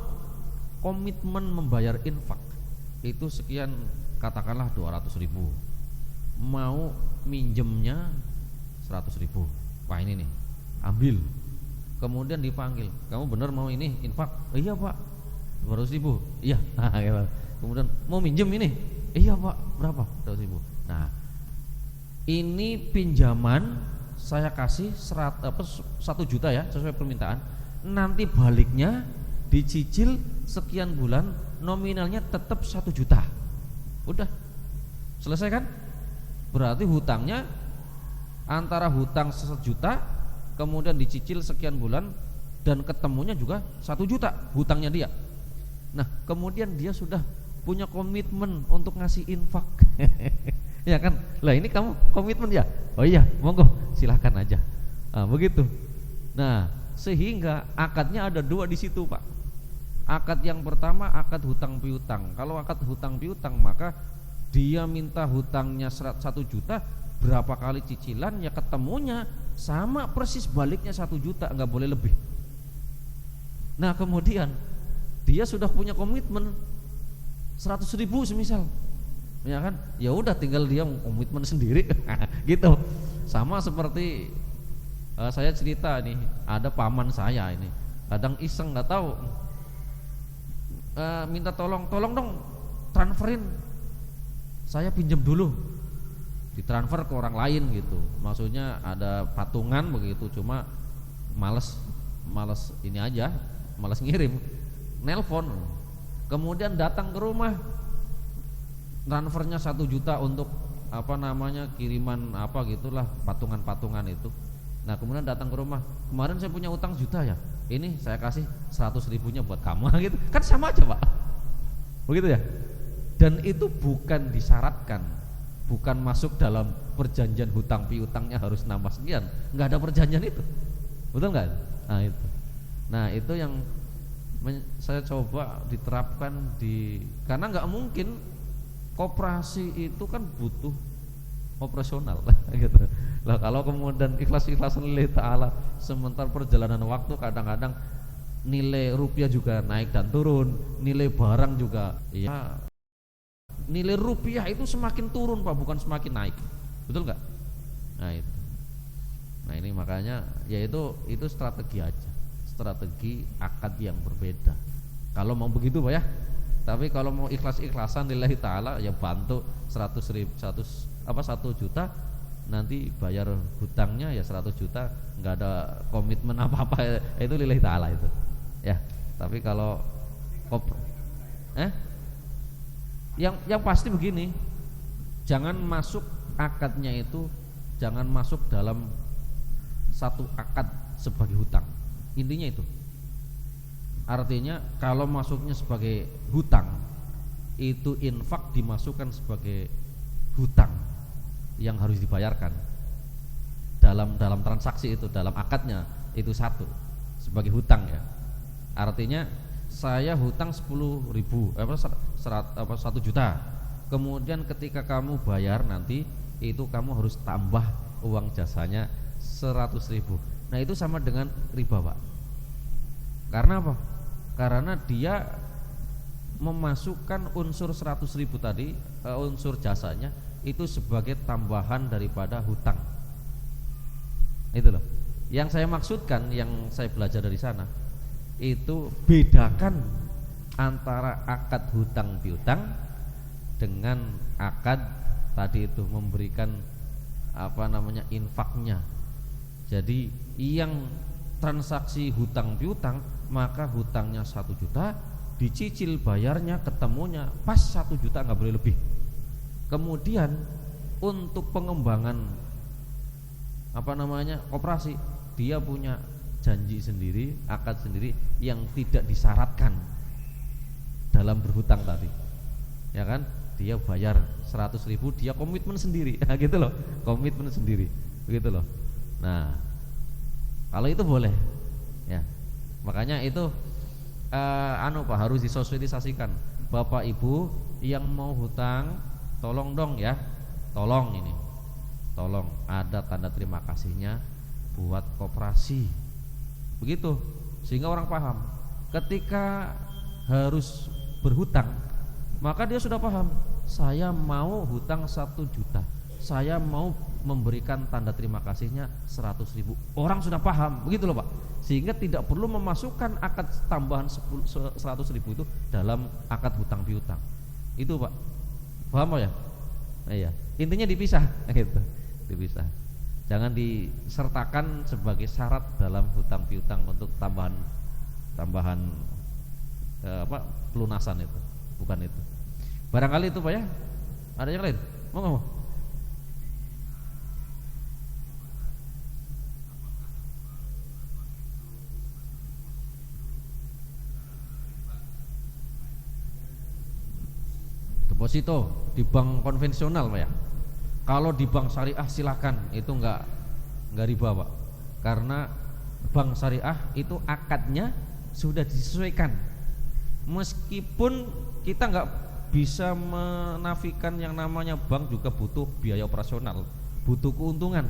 komitmen membayar infak itu sekian, katakanlah 200.000, mau minjemnya 100.000. Wah ini nih, ambil. Kemudian dipanggil, kamu benar mau ini infak? Iya Pak, 200.000. Iya. Kemudian mau minjem ini? Iya Pak, berapa? 200.000. Nah ini pinjaman saya kasih 1 juta ya, sesuai permintaan. Nanti baliknya dicicil sekian bulan, nominalnya tetap 1 juta. Udah selesai kan? Berarti hutangnya antara hutang 1 juta, kemudian dicicil sekian bulan, dan ketemunya juga 1 juta hutangnya dia. Nah kemudian dia sudah punya komitmen untuk ngasih infak. Ya kan? Lah ini kamu komitmen ya? Oh iya, monggo silahkan aja. Nah, begitu. Nah, sehingga akadnya ada 2 di situ, Pak. Akad yang pertama akad hutang piutang. Kalau akad hutang piutang maka dia minta hutangnya 1 juta, berapa kali cicilan ya ketemunya sama persis baliknya 1 juta, enggak boleh lebih. Nah, kemudian dia sudah punya komitmen 100.000 semisal. Ya kan? Ya udah tinggal dia komitmen sendiri gitu. Sama seperti saya cerita nih, ada paman saya ini kadang iseng nggak tahu, minta tolong dong transferin, saya pinjam dulu, ditransfer ke orang lain gitu. Maksudnya ada patungan begitu, cuma males ini aja, males ngirim, nelpon. Kemudian datang ke rumah, transfernya 1 juta untuk kiriman apa gitulah, patungan itu. Nah kemudian datang ke rumah, kemarin saya punya utang juta ya, ini saya kasih 100.000-nya buat kamu gitu. Kan sama aja Pak, begitu ya. Dan itu bukan disyaratkan, bukan masuk dalam perjanjian hutang piutangnya harus nambah sekian, nggak ada perjanjian itu, betul nggak? Nah itu yang saya coba diterapkan karena nggak mungkin. Koperasi itu kan butuh operasional gitu. Lah kalau kemudian ikhlas-ikhlasan lillahi ta'ala, sementara perjalanan waktu kadang-kadang nilai rupiah juga naik dan turun, nilai barang juga ya, nilai rupiah itu semakin turun Pak, bukan semakin naik. Betul enggak? Nah ini makanya ya itu strategi aja, strategi akad yang berbeda. Kalau mau begitu Pak ya. Tapi kalau mau ikhlas-ikhlasan lillahi ta'ala ya bantu 100 juta, nanti bayar hutangnya ya 100 juta, nggak ada komitmen apa-apa, itu lillahi ta'ala itu ya. Tapi kalau yang pasti begini, jangan masuk akadnya itu, jangan masuk dalam satu akad sebagai hutang. Intinya itu. Artinya kalau masuknya sebagai hutang, itu infak dimasukkan sebagai hutang yang harus dibayarkan dalam transaksi itu, dalam akadnya itu satu sebagai hutang ya. Artinya saya hutang 10.000 1 juta, kemudian ketika kamu bayar nanti itu kamu harus tambah uang jasanya 100.000. Nah itu sama dengan riba Pak. Karena apa? Karena dia memasukkan unsur 100.000 tadi, unsur jasanya itu sebagai tambahan daripada hutang. Itu loh. Yang saya maksudkan, yang saya belajar dari sana, itu bedakan antara akad hutang piutang dengan akad tadi itu memberikan infaknya. Jadi yang transaksi hutang piutang, maka hutangnya 1 juta, dicicil bayarnya ketemunya pas 1 juta, nggak boleh lebih. Kemudian untuk pengembangan koperasi dia punya janji sendiri, akad sendiri yang tidak disyaratkan dalam berhutang tadi, ya kan? Dia bayar 100.000, dia komitmen sendiri, gitu loh, komitmen sendiri, begitu loh. Nah, kalau itu boleh, ya. Makanya itu Pak harus disosialisasikan. Bapak Ibu yang mau hutang, tolong dong ya, tolong ada tanda terima kasihnya buat koperasi, begitu, sehingga orang paham. Ketika harus berhutang, maka dia sudah paham, saya mau hutang 1 juta, saya mau memberikan tanda terima kasihnya 100.000. Orang sudah paham, begitu loh Pak. Sehingga tidak perlu memasukkan akad tambahan 100.000 itu dalam akad hutang piutang. Itu Pak, paham ya? Nah, iya. Intinya dipisah, gitu. Dipisah. Jangan disertakan sebagai syarat dalam hutang piutang untuk tambahan pelunasan itu, bukan itu. Barangkali itu Pak ya. Ada yang lain? Mau nggak mau? Deposito di bank konvensional Pak ya. Kalau di bank syariah silakan, itu enggak riba Pak. Karena bank syariah itu akadnya sudah disesuaikan. Meskipun kita enggak bisa menafikan yang namanya bank juga butuh biaya operasional, butuh keuntungan.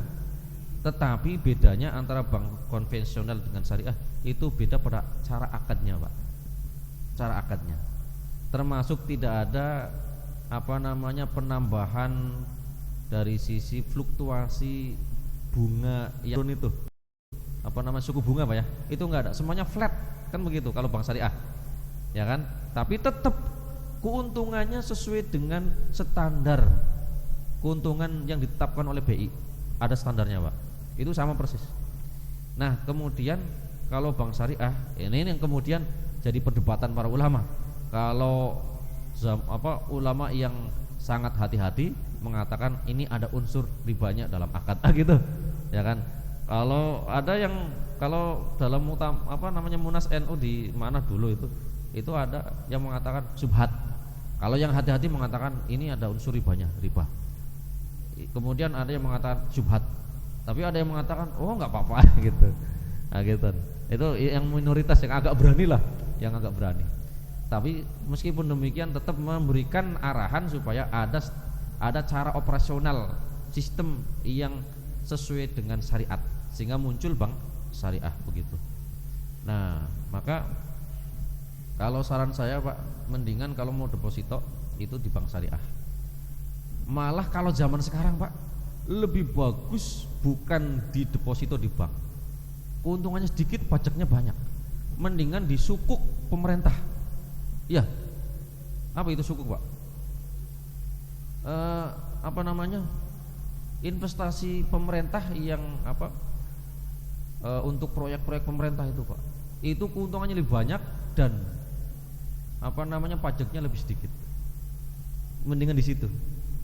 Tetapi bedanya antara bank konvensional dengan syariah itu beda pada cara akadnya Pak. Cara akadnya. Termasuk tidak ada penambahan dari sisi fluktuasi bunga yang itu suku bunga Pak ya, itu enggak ada, semuanya flat kan begitu kalau bank syariah, ya kan? Tapi tetap keuntungannya sesuai dengan standar keuntungan yang ditetapkan oleh BI, ada standarnya Pak, itu sama persis. Nah kemudian kalau bank syariah ini yang kemudian jadi perdebatan para ulama. Kalau ulama yang sangat hati-hati mengatakan ini ada unsur ribanya dalam akad, gitu, ya kan? Kalau ada yang dalam Munas NU di mana dulu itu ada yang mengatakan subhat. Kalau yang hati-hati mengatakan ini ada unsur ribanya, riba. Kemudian ada yang mengatakan subhat, tapi ada yang mengatakan oh nggak apa-apa, gitu. Nah, gitu. Itu yang minoritas yang agak berani lah, yang agak berani. Tapi meskipun demikian tetap memberikan arahan supaya ada cara operasional sistem yang sesuai dengan syariat sehingga muncul bank syariah, begitu. Nah, maka kalau saran saya Pak, mendingan kalau mau deposito itu di bank syariah. Malah kalau zaman sekarang Pak, lebih bagus bukan di deposito di bank. Keuntungannya sedikit, pajaknya banyak. Mendingan di sukuk pemerintah. Ya, apa itu sukuk Pak? Investasi pemerintah yang untuk proyek-proyek pemerintah itu Pak. Itu keuntungannya lebih banyak dan pajaknya lebih sedikit. Mendingan di situ.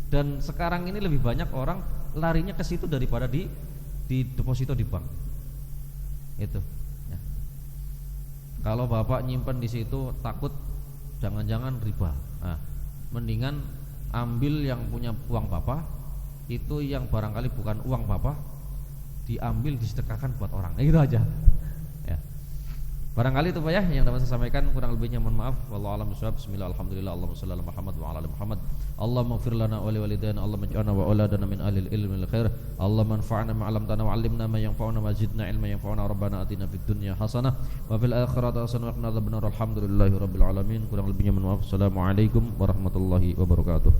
Dan sekarang ini lebih banyak orang larinya ke situ daripada di deposito di bank. Itu. Ya. Kalau Bapak nyimpen di situ takut jangan-jangan riba. Nah, mendingan ambil yang punya uang Bapak, itu yang barangkali bukan uang Bapak, diambil disedekahkan buat orang. Nah, gitu aja. Ya. Barangkali itu Pak ya yang dapat saya sampaikan, kurang lebihnya mohon maaf. Wallahu a'lam bishawab. Bismillah, alhamdulillah, Allahumma shalli ala Muhammad wa ala ali Muhammad. Allahumma ighfir lana wa li walidayna, Allahumma ij'alna wa auladana min ahli ilmi wal khair. Allahumma anfa'na ma 'allamtana wa 'allimna ma yanfa'una wa zidna ilman yanfa'una. Rabbana atina fid dunya hasanah wa fil akhirati hasanah wa qina adzabannar. Alhamdulillahi rabbil alamin. Kurang lebihnya mohon maaf. Assalamualaikum warahmatullahi wabarakatuh.